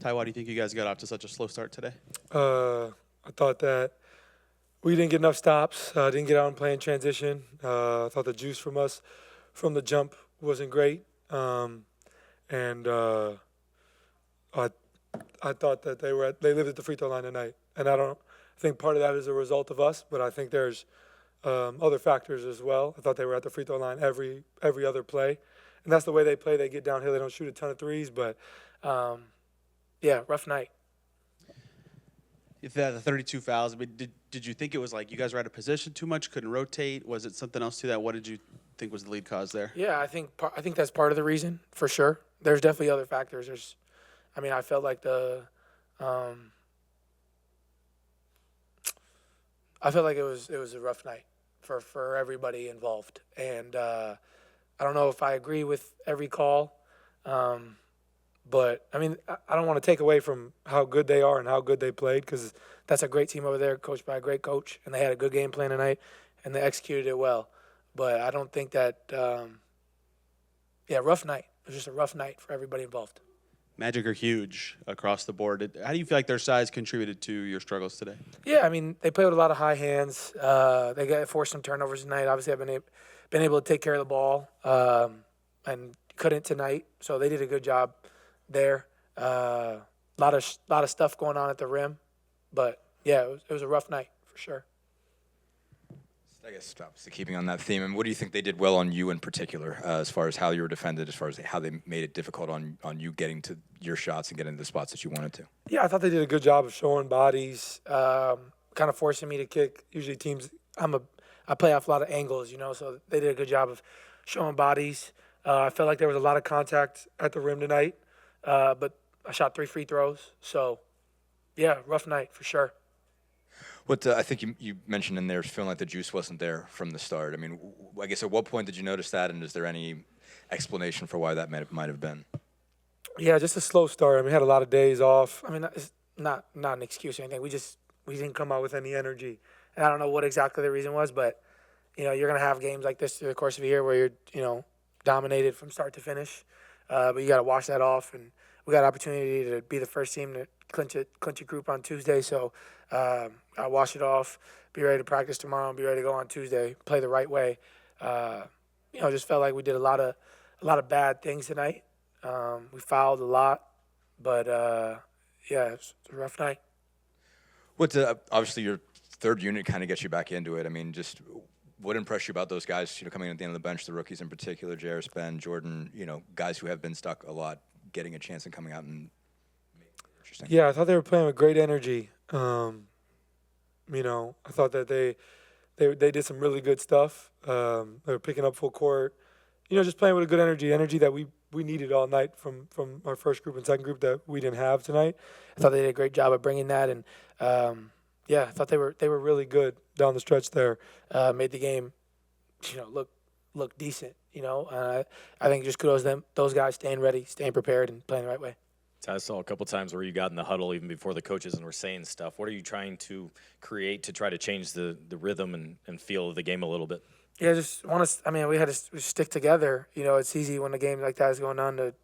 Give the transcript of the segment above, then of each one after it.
Ty, why do you think you guys got off to such a slow start today? I thought that we didn't get enough stops. Didn't get out and play in transition. I thought the juice from us from the jump wasn't great. And I I thought that they lived at the free throw line tonight. And I think part of that is a result of us, but I think there's other factors as well. I thought they were at the free throw line every other play. And that's the way they play. They get downhill. They don't shoot a ton of threes, but yeah, rough night. If they had the 32 fouls, I mean, did you think it was like you guys were out of position too much, couldn't rotate? Was it something else to that? What did you think was the lead cause there? Yeah, I think that's part of the reason for sure. There's definitely other factors. I felt like it was a rough night for everybody involved, and I don't know if I agree with every call, but I don't want to take away from how good they are and how good they played, because that's a great team over there, coached by a great coach, and they had a good game plan tonight, and they executed it well. But I don't think that, rough night. It was just a rough night for everybody involved. Magic are huge across the board. How do you feel like their size contributed to your struggles today? Yeah, they play with a lot of high hands. They forced some turnovers tonight. Obviously, I've been able to take care of the ball, and couldn't tonight. So they did a good job there. A lot of stuff going on at the rim, but yeah, it was a rough night for sure. I guess obviously keeping on that theme, and what do you think they did well on you in particular, as far as how you were defended, as far as how they made it difficult on you getting to your shots and getting to the spots that you wanted to? Yeah, I thought they did a good job of showing bodies, kind of forcing me to kick. Usually teams, I play off a lot of angles, so they did a good job of showing bodies. I felt like there was a lot of contact at the rim tonight, but I shot 3 free throws. So, yeah, rough night for sure. What I think you mentioned in there, feeling like the juice wasn't there from the start. I guess at what point did you notice that, and is there any explanation for why that might have been? Yeah, just a slow start. We had a lot of days off. It's not an excuse or anything. We didn't come out with any energy, and I don't know what exactly the reason was, but you're gonna have games like this through the course of a year where you're dominated from start to finish, but you got to wash that off. And we got an opportunity to be the first team to clinch a group on Tuesday, so I'll wash it off, be ready to practice tomorrow, and be ready to go on Tuesday, play the right way. Just felt like we did a lot of bad things tonight. We fouled a lot, but it's a rough night. What's obviously your third unit kind of gets you back into it. Just what impressed you about those guys? Coming in at the end of the bench, the rookies in particular, Jairus, Ben, Jordan. Guys who have been stuck a lot, getting a chance and coming out and making it interesting. Yeah, I thought they were playing with great energy. I thought that they did some really good stuff. They were picking up full court. Just playing with a good energy that we needed all night from our first group and second group that we didn't have tonight. I thought they did a great job of bringing that, and I thought they were really good down the stretch there. Made the game, look decent. I think just kudos to them, those guys staying ready, staying prepared, and playing the right way. I saw a couple times where you got in the huddle even before the coaches and were saying stuff. What are you trying to create to try to change the rhythm and feel of the game a little bit? Yeah, just want to. We had to stick together. It's easy when a game like that is going on to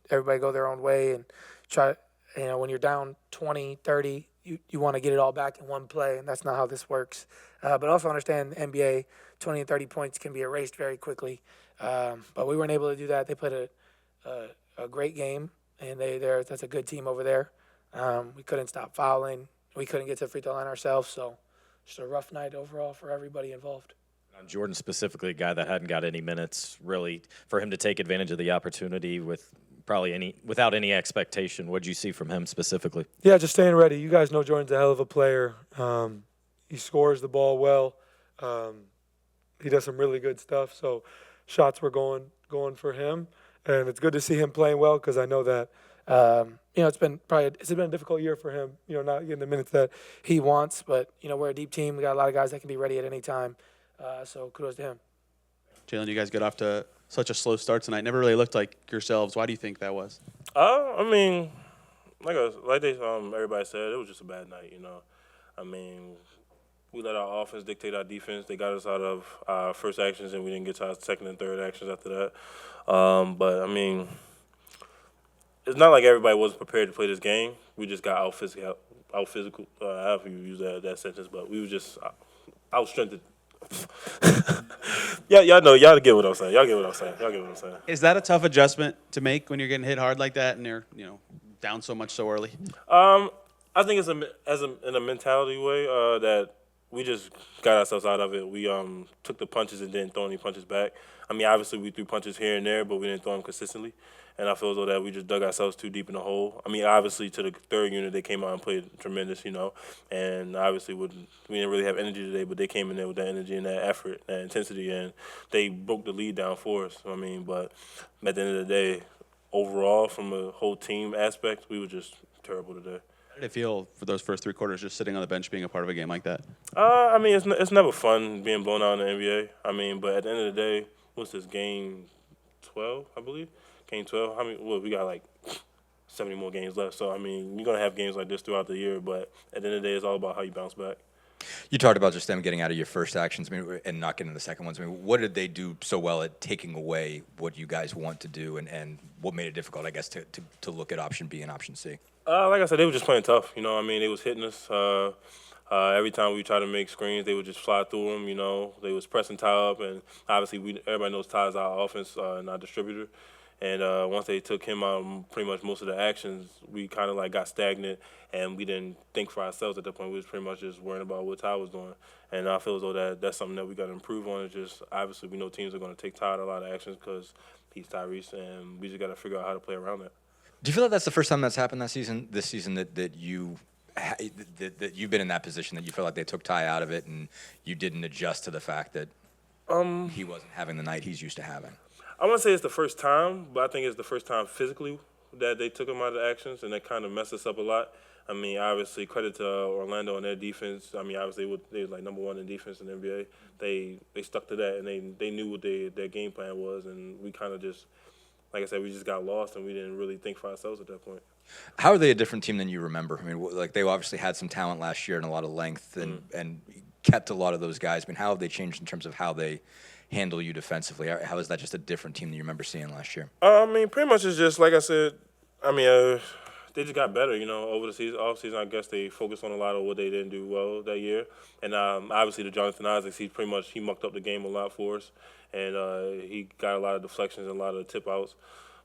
everybody go their own way and try. When you're down 20, 30, you want to get it all back in one play, and that's not how this works. But also understand NBA 20 and 30 points can be erased very quickly. But we weren't able to do that. They played a great game. And that's a good team over there. We couldn't stop fouling. We couldn't get to the free throw line ourselves. So just a rough night overall for everybody involved. On Jordan specifically, a guy that hadn't got any minutes, really, for him to take advantage of the opportunity without any expectation. What did you see from him specifically? Yeah, just staying ready. You guys know Jordan's a hell of a player. He scores the ball well. He does some really good stuff. So shots were going for him. And it's good to see him playing well, because I know that it's been a difficult year for him. Not getting the minutes that he wants, but we're a deep team. We got a lot of guys that can be ready at any time. So kudos to him. Jalen, you guys got off to such a slow start tonight. Never really looked like yourselves. Why do you think that was? Everybody said, it was just a bad night. We let our offense dictate our defense. They got us out of our first actions, and we didn't get to our second and third actions after that. it's not like everybody wasn't prepared to play this game. We just got out physical. However you use that sentence, but we were just out strengthened. Yeah, y'all get what I'm saying. Y'all get what I'm saying. Is that a tough adjustment to make when you're getting hit hard like that and you're down so much so early? I think it's in a mentality way that we just got ourselves out of it. We took the punches and didn't throw any punches back. I mean, obviously we threw punches here and there, but we didn't throw them consistently. And I feel as though that we just dug ourselves too deep in the hole. I mean, obviously to the third unit, they came out and played tremendous, and obviously we didn't really have energy today, but they came in there with that energy and that effort, that intensity, and they broke the lead down for us. I mean, but at the end of the day, overall, from a whole team aspect, we were just terrible today. How did it feel for those first 3 quarters just sitting on the bench being a part of a game like that? I mean, it's never fun being blown out in the NBA. I mean, but at the end of the day, what's this, game 12, I believe? Game 12. We got like 70 more games left. So, I mean, you're going to have games like this throughout the year, but at the end of the day, it's all about how you bounce back. You talked about just them getting out of your first actions, and not getting the second ones. What did they do so well at taking away what you guys want to do, and what made it difficult, I guess, to look at option B and option C? Like I said, they were just playing tough. They was hitting us. Every time we tried to make screens, they would just fly through them. They was pressing Ty up, and obviously everybody knows Ty's our offense and our distributor. And once they took him out, pretty much most of the actions, we kind of like got stagnant, and we didn't think for ourselves at that point. We was pretty much just worrying about what Ty was doing. And I feel as though that's something that we got to improve on. It's just obviously we know teams are going to take Ty out a lot of actions because he's Tyrese, and we just got to figure out how to play around that. Do you feel like that's the first time that's happened this season that you've been in that position, that you feel like they took Ty out of it and you didn't adjust to the fact that he wasn't having the night he's used to having? I wouldn't say it's the first time, but I think it's the first time physically that they took him out of the actions, and that kind of messed us up a lot. I mean, obviously, credit to Orlando and their defense. I mean, obviously, they was like number 1 in defense in the NBA. They stuck to that, and they knew what their game plan was, and we kind of just, like I said, we just got lost, and we didn't really think for ourselves at that point. How are they a different team than you remember? I mean, like, they obviously had some talent last year and a lot of length, and kept a lot of those guys. I mean, how have they changed in terms of how they handle you defensively? How is that just a different team than you remember seeing last year? I mean, pretty much it's just, like I said, I mean, they just got better, over the off-season. I guess they focused on a lot of what they didn't do well that year. And obviously the Jonathan Isaacs, he mucked up the game a lot for us. And he got a lot of deflections and a lot of tip-outs.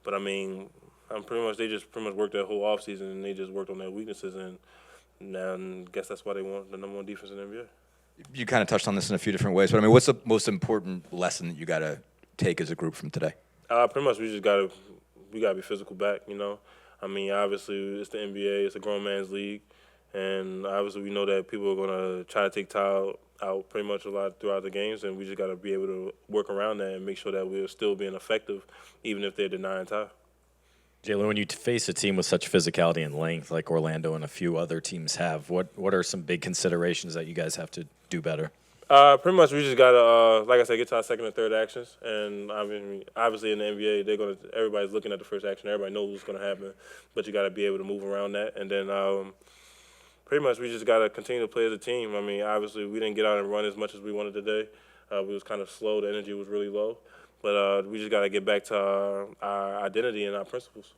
But, I mean, they just pretty much worked that whole offseason, and they just worked on their weaknesses. And I guess that's why they want the number 1 defense in the NBA. You kind of touched on this in a few different ways, but I mean, what's the most important lesson that you got to take as a group from today? Pretty much we gotta be physical back. I mean, obviously it's the NBA, it's a grown man's league, and obviously we know that people are gonna try to take Ty out pretty much a lot throughout the games, and we just gotta be able to work around that and make sure that we're still being effective, even if they're denying Ty. Jalen, when you face a team with such physicality and length like Orlando and a few other teams have, what are some big considerations that you guys have to do better? Pretty much we just gotta, like I said, get to our second and third actions. And I mean, obviously in the NBA, everybody's looking at the first action. Everybody knows what's gonna happen, but you gotta be able to move around that. And then pretty much we just gotta continue to play as a team. I mean, obviously we didn't get out and run as much as we wanted today. We was kind of slow. The energy was really low. But we just got to get back to our identity and our principles.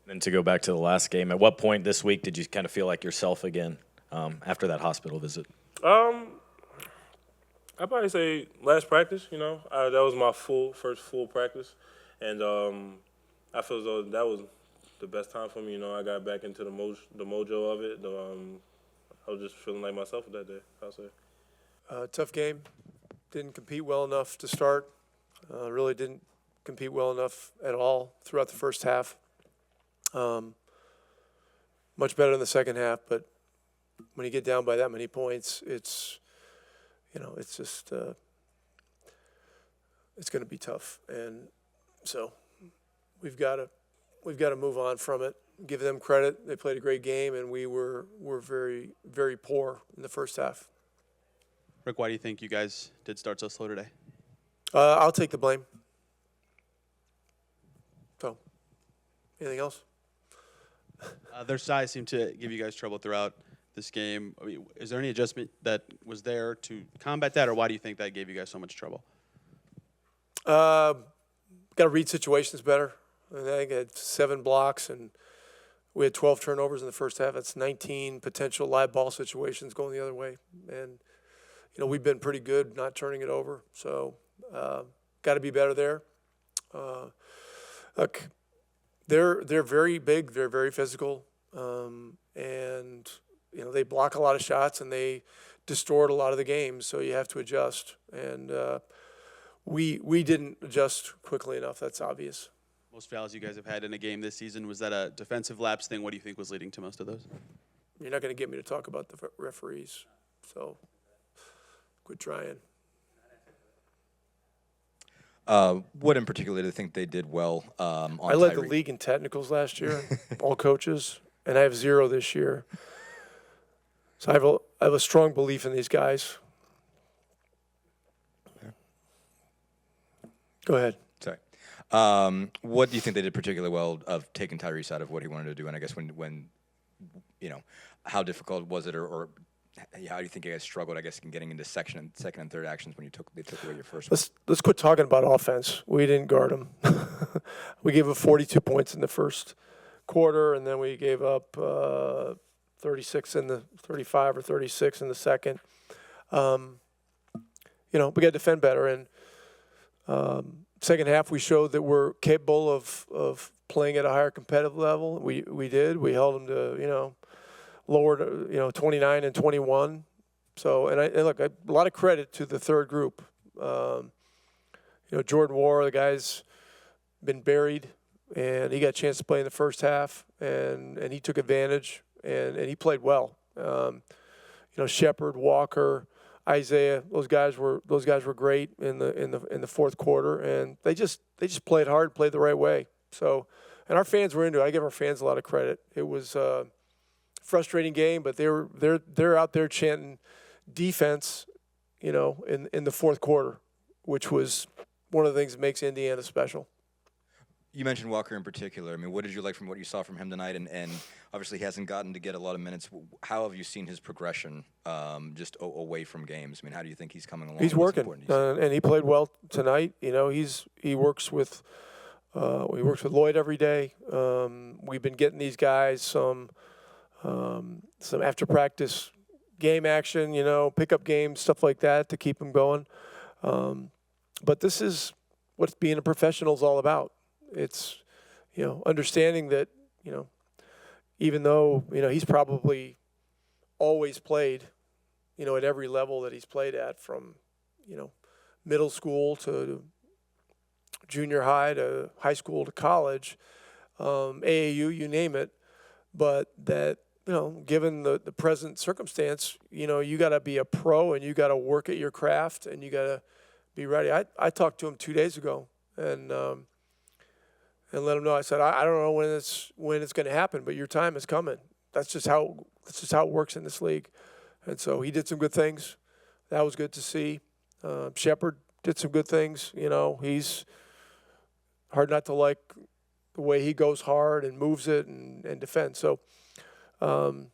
And to go back to the last game, at what point this week did you kind of feel like yourself again after that hospital visit? I'd probably say last practice, that was my first full practice. And I feel as though that was the best time for me. I got back into the mojo of it. I was just feeling like myself that day, I'll say. Tough game. Didn't compete well enough to start. Really didn't compete well enough at all throughout the first half. Much better in the second half, but when you get down by that many points, it's just it's going to be tough, and so we've got to move on from it. Give them credit; they played a great game, and we were very, very poor in the first half. Rick, why do you think you guys did start so slow today? I'll take the blame. So, anything else? Their size seemed to give you guys trouble throughout this game. I mean, is there any adjustment that was there to combat that, or why do you think that gave you guys so much trouble? Got to read situations better. I think I had 7 blocks, and we had 12 turnovers in the first half. That's 19 potential live ball situations going the other way. And, we've been pretty good not turning it over. So got to be better there. Look, they're very big. They're very physical. And, they block a lot of shots, and they distort a lot of the games. So you have to adjust. And we didn't adjust quickly enough. That's obvious. Most fouls you guys have had in a game this season, was that a defensive lapse thing? What do you think was leading to most of those? You're not going to get me to talk about the referees. So quit trying. What in particular do you think they did well on I led the Tyrese? league in technicals last year, all coaches, and I have 0 this year. So I have a strong belief in these guys. Go ahead. Sorry. What do you think they did particularly well of taking Tyrese out of what he wanted to do? And I guess when how difficult was it, or how do you think you guys struggled, I guess, in getting into second and third actions when they took away your first one? Let's quit talking about offense. We didn't guard them. We gave up 42 points in the first quarter, and then we gave up 35 or 36 in the second. We got to defend better, and second half we showed that we're capable of playing at a higher competitive level. We did. We held them to lowered 29 and 21. So and look, a lot of credit to the third group. Jordan Nwora, the guy's been buried, and he got a chance to play in the first half, and he took advantage, and he played well. Shepard, Walker, Isaiah, those guys were great in the fourth quarter, and they just played hard, played the right way. So, and our fans were into it. I give our fans a lot of credit. It was a frustrating game, but they're out there chanting defense, in the fourth quarter, which was one of the things that makes Indiana special. You mentioned Walker in particular. I mean, what did you like from what you saw from him tonight? And obviously he hasn't gotten to get a lot of minutes. How have you seen his progression just away from games? I mean, how do you think he's coming along? He's working, and he played well tonight. He works with Lloyd every day. We've been getting these guys some after practice game action, pickup games, stuff like that to keep them going. But this is what being a professional is all about. It's, understanding that, even though, he's probably always played, at every level that he's played at, from, middle school to junior high to high school to college, AAU, you name it. But that, given the present circumstance, you got to be a pro, and you got to work at your craft, and you got to be ready. I talked to him 2 days ago, and let him know. I said, I don't know when it's going to happen, but your time is coming. That's just how it works in this league. And so he did some good things. That was good to see. Shepard did some good things. He's hard not to like the way he goes hard and moves it and defends. So, the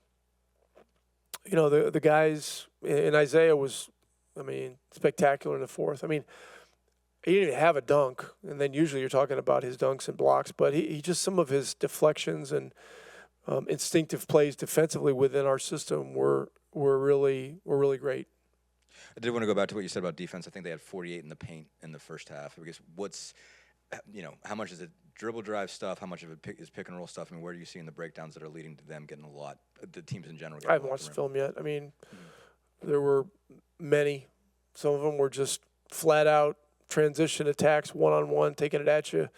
guys, and Isaiah was, spectacular in the fourth. He didn't even have a dunk, and then usually you're talking about his dunks and blocks, but he just, some of his deflections and instinctive plays defensively within our system were really great. I did want to go back to what you said about defense. I think they had 48 in the paint in the first half. I guess how much is it dribble drive stuff? How much of it is pick and roll stuff? Where do you see in the breakdowns that are leading to them getting a lot, the teams in general? I haven't watched the film yet. There were many. Some of them were just flat out transition attacks, one-on-one, taking it at you.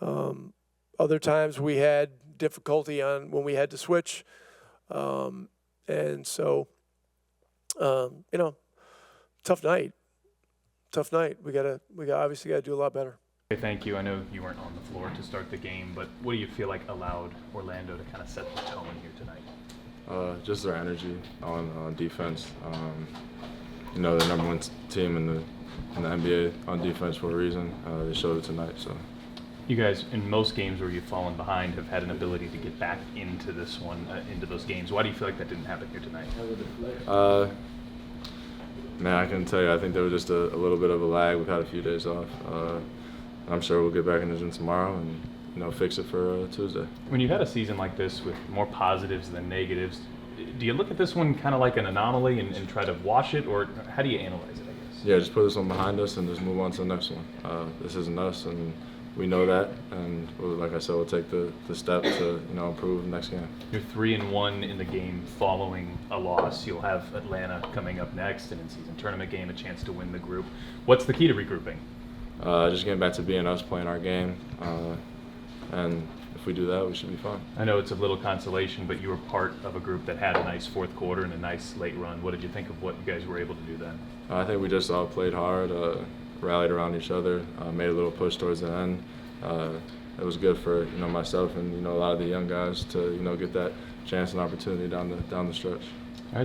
Other times we had difficulty on when we had to switch. And so, tough night. We obviously got to do a lot better. Okay, thank you. I know you weren't on the floor to start the game, but what do you feel like allowed Orlando to kind of set the tone here tonight? Just their energy on defense. The number one team in the NBA on defense for a reason. They showed it tonight. So, you guys, in most games where you've fallen behind, have had an ability to get back into this one, into those games. Why do you feel like that didn't happen here tonight? Man, I can tell you, I think there was just a little bit of a lag. We've had a few days off. I'm sure we'll get back in the gym tomorrow, and fix it for Tuesday. When you've had a season like this with more positives than negatives, do you look at this one kind of like an anomaly and try to wash it, or how do you analyze it, I guess? Yeah, just put this one behind us and just move on to the next one. This isn't us, and we know that, and like I said, we'll take the step to improve the next game. You're 3-1 in the game following a loss. You'll have Atlanta coming up next, an in-season tournament game, a chance to win the group. What's the key to regrouping? Just getting back to being us, playing our game, and if we do that, we should be fine. I know it's a little consolation, but you were part of a group that had a nice fourth quarter and a nice late run. What did you think of what you guys were able to do then? I think we just all played hard, rallied around each other, made a little push towards the end. It was good for myself and a lot of the young guys to get that chance and opportunity down the stretch.